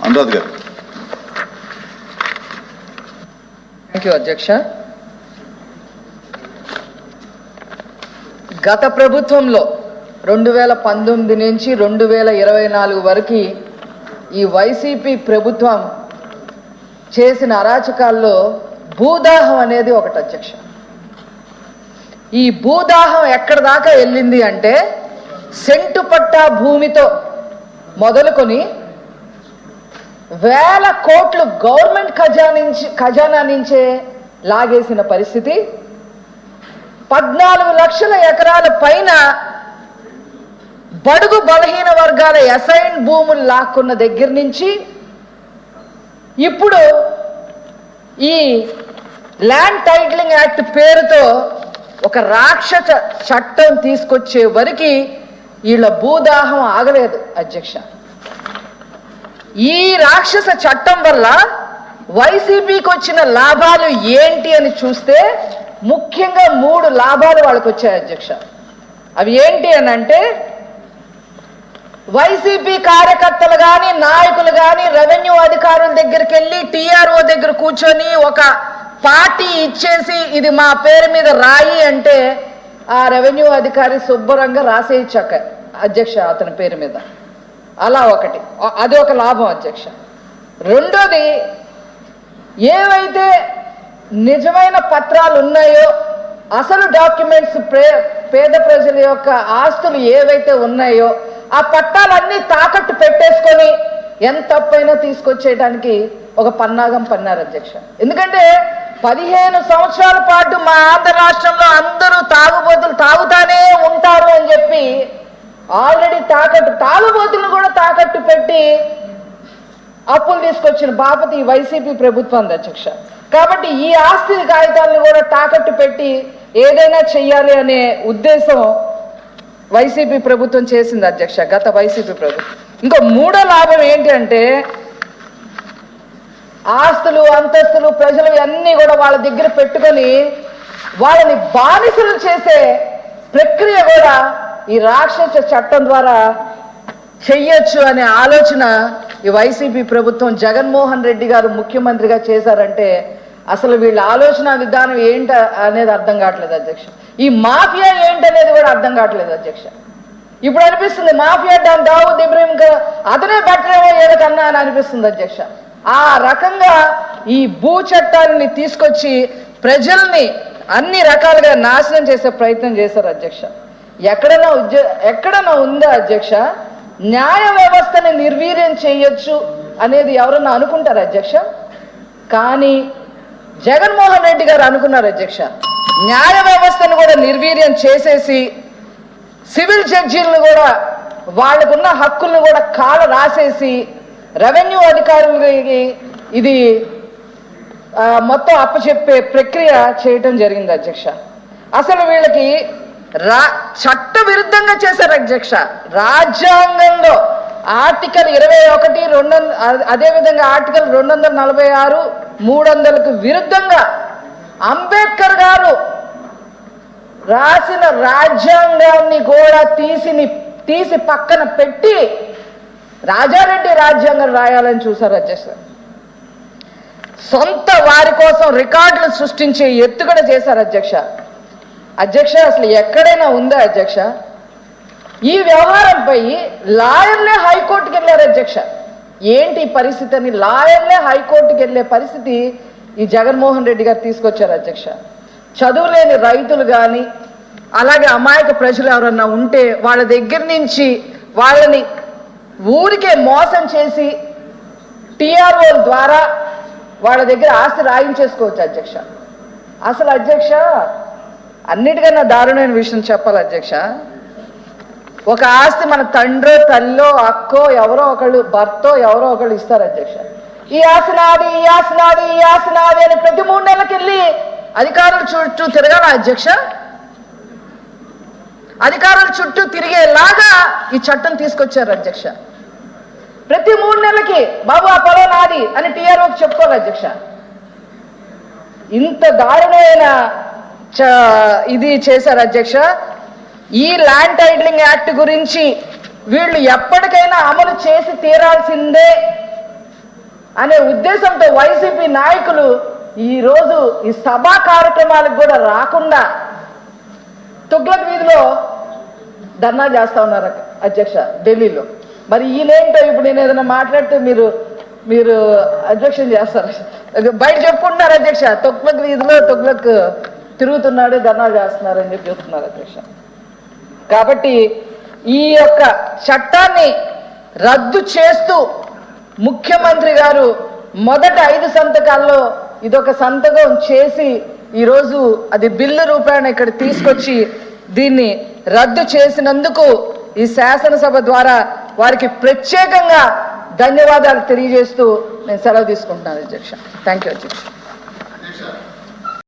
అనురాధ్ గారు. Thank you అధ్యక్ష. గత ప్రభుత్వంలో 2019 నుంచి 2024 వరకు ఈ వైసీపీ ప్రభుత్వం చేసిన అరాచకాల్లో భూదాహం అనేది ఒకటి అధ్యక్ష. ఈ భూదాహం ఎక్కడ దాకా వెళ్ళింది అంటే సెంటు పట్టా భూమితో మొదలుకొని వేల కోట్లు గవర్నమెంట్ ఖజానా నుంచే లాగేసిన పరిస్థితి. 14 లక్షల ఎకరాల పైన బడుగు బలహీన వర్గాల అసైన్ భూములు లాక్కున్న దగ్గర నుంచి ఇప్పుడు ఈ ల్యాండ్ టైటిలింగ్ యాక్ట్ పేరుతో ఒక రాక్షస చట్టం తీసుకొచ్చే వరకు వీళ్ళ భూదాహం ఆగలేదు అధ్యక్ష. ఈ రాక్షస చట్టం వల్ల వైసీపీకి వచ్చిన లాభాలు ఏంటి అని చూస్తే ముఖ్యంగా 3 లాభాలు వాళ్ళకి వచ్చాయి అధ్యక్ష. అవి ఏంటి అని అంటే, వైసీపీ కార్యకర్తలు కానీ నాయకులు కానీ రెవెన్యూ అధికారుల దగ్గరికి వెళ్ళి టీఆర్ఓ దగ్గర కూర్చొని ఒక పార్టీ ఇచ్చేసి ఇది మా పేరు మీద రాయి అంటే ఆ రెవెన్యూ అధికారి శుభ్రంగా రాసేయచ్చాక అధ్యక్ష అతని పేరు మీద. అలా ఒకటి, అది ఒక లాభం అధ్యక్ష. రెండోది, ఏవైతే నిజమైన పత్రాలు ఉన్నాయో, అసలు డాక్యుమెంట్స్ పేద ప్రజల యొక్క ఆస్తులు ఏవైతే ఉన్నాయో ఆ పట్టాలన్నీ తాకట్టు పెట్టేసుకొని ఎంత తప్పైనా తీసుకొచ్చేయడానికి ఒక పన్నాగం పన్నారు అధ్యక్ష. ఎందుకంటే 15 సంవత్సరాల పాటు మా ఆంధ్ర రాష్ట్రంలో అందరూ తాగుబోతులు తాగుతానే ఉంటారు అని చెప్పి ఆల్రెడీ తాగుబోతులను కూడా తాకట్టు పెట్టి అప్పులు తీసుకొచ్చిన బాపతి ఈ వైసీపీ ప్రభుత్వం అధ్యక్ష. కాబట్టి ఈ ఆస్తి కాగితాలను కూడా తాకట్టు పెట్టి ఏదైనా చెయ్యాలి అనే ఉద్దేశం వైసీపీ ప్రభుత్వం చేసింది అధ్యక్ష, గత వైసీపీ ప్రభుత్వం. ఇంకో 3వ లాభం ఏంటి అంటే, ఆస్తులు అంతస్తులు ప్రజలు అన్నీ కూడా వాళ్ళ దగ్గర పెట్టుకొని వాళ్ళని బానిసలు చేసే ప్రక్రియ కూడా ఈ రాక్షస చట్టం ద్వారా చెయ్యొచ్చు అనే ఆలోచన ఈ వైసీపీ ప్రభుత్వం జగన్మోహన్ రెడ్డి గారు ముఖ్యమంత్రిగా చేశారంటే అసలు వీళ్ళ ఆలోచన విధానం ఏంట అనేది అర్థం కావట్లేదు అధ్యక్ష. ఈ మాఫియా ఏంటనేది కూడా అర్థం కావట్లేదు అధ్యక్ష. ఇప్పుడు అనిపిస్తుంది మాఫియా దావూద్ ఇబ్రహీం అతనే బట్టరేమో ఏదకన్నా అని అనిపిస్తుంది అధ్యక్ష. ఆ రకంగా ఈ భూ చట్టాన్ని తీసుకొచ్చి ప్రజల్ని అన్ని రకాలుగా నాశనం చేసే ప్రయత్నం చేశారు అధ్యక్ష. ఎక్కడన్నా ఉందా అధ్యక్ష న్యాయ వ్యవస్థని నిర్వీర్యం చేయొచ్చు అనేది ఎవరన్నా అనుకుంటారు అధ్యక్ష? కానీ జగన్మోహన్ రెడ్డి గారు అనుకున్నారు అధ్యక్ష. న్యాయ వ్యవస్థను కూడా నిర్వీర్యం చేసేసి సివిల్ జడ్జీలను కూడా వాళ్ళకున్న హక్కులను కూడా కాల రాసేసి రెవెన్యూ అధికారులకి ఇది మొత్తం అప్పచెప్పే ప్రక్రియ చేయటం జరిగింది అధ్యక్ష. అసలు వీళ్ళకి చట్ట విరుద్ధంగా చేశారు అధ్యక్ష. రాజ్యాంగంలో ఆర్టికల్ 21, అదేవిధంగా ఆర్టికల్ 246, 300కు విరుద్ధంగా అంబేద్కర్ గారు రాసిన రాజ్యాంగాన్ని కూడా తీసి పక్కన పెట్టి రాజారెడ్డి రాజ్యాంగం రాయాలని చూశారు అధ్యక్ష. సొంత వారి కోసం రికార్డులు సృష్టించే ఎత్తుగడ చేశారు అధ్యక్ష. అసలు ఎక్కడైనా ఉందా అధ్యక్ష? ఈ వ్యవహారంపై లాయర్లే హైకోర్టుకి వెళ్ళారు అధ్యక్ష. ఏంటి పరిస్థితి అని లాయర్లే హైకోర్టుకి వెళ్ళే పరిస్థితి ఈ జగన్మోహన్ రెడ్డి గారు తీసుకొచ్చారు అధ్యక్ష. చదువులేని రైతులు కానీ అలాగే అమాయక ప్రజలు ఎవరన్నా ఉంటే వాళ్ళ దగ్గర నుంచి వాళ్ళని ఊరికే మోసం చేసి టీఆర్ఓ ద్వారా వాళ్ళ దగ్గర ఆస్తి రాయించేసుకోవచ్చు అధ్యక్ష. అసలు అధ్యక్ష అన్నిటికన్నా దారుణమైన విషయం చెప్పాలి అధ్యక్ష. ఒక ఆస్తి మన తండ్రో తల్లో అక్కో ఎవరో ఒకళ్ళు భర్తో ఎవరో ఒకళ్ళు ఇస్తారు అధ్యక్ష. ఈ ఆస్తి నాది, ఈ ఆస్తి నాది, ఈ ఆస్తి నాది అని ప్రతి 3 నెలలకు వెళ్ళి అధికారుల చుట్టూ తిరగాల అధ్యక్ష. అధికారుల చుట్టూ తిరిగేలాగా ఈ చట్టం తీసుకొచ్చారు అధ్యక్ష. ప్రతి 3 నెలలకి బాబు ఆ పొలం నాది అని టీఆర్ఓకి చెప్పుకోవాలి అధ్యక్ష. ఇంత దారుణమైన ఇది చేశారు అధ్యక్ష. ఈ ల్యాండ్ టైటిలింగ్ యాక్ట్ గురించి వీళ్ళు ఎప్పటికైనా అమలు చేసి తీరాల్సిందే అనే ఉద్దేశంతో వైసీపీ నాయకులు ఈరోజు ఈ సభా కార్యక్రమాలకు కూడా రాకుండా తుగ్లక్ వీధిలో ధర్నా చేస్తా ఉన్నారు అధ్యక్ష ఢిల్లీలో. మరి ఈయనేంటో ఇప్పుడు నేను ఏదైనా మాట్లాడితే మీరు అబ్జెక్షన్ చేస్తారు, బయట చెప్పుకుంటున్నారు అధ్యక్ష. తుగ్లక్ వీధిలో తుగ్లక్ తిరుగుతున్నాడు, ధర్నా చేస్తున్నారు అని చెప్పి చెప్తున్నారు అధ్యక్ష. కాబట్టి ఈ యొక్క చట్టాన్ని రద్దు చేస్తూ ముఖ్యమంత్రి గారు మొదట 5 సంతకాల్లో ఇదొక సంతకం చేసి ఈరోజు అది బిల్లు రూపాయన ఇక్కడ తీసుకొచ్చి దీన్ని రద్దు చేసినందుకు ఈ శాసనసభ ద్వారా వారికి ప్రత్యేకంగా ధన్యవాదాలు తెలియజేస్తూ నేను సెలవు తీసుకుంటున్నాను అధ్యక్ష. థ్యాంక్ యూ అధ్యక్ష.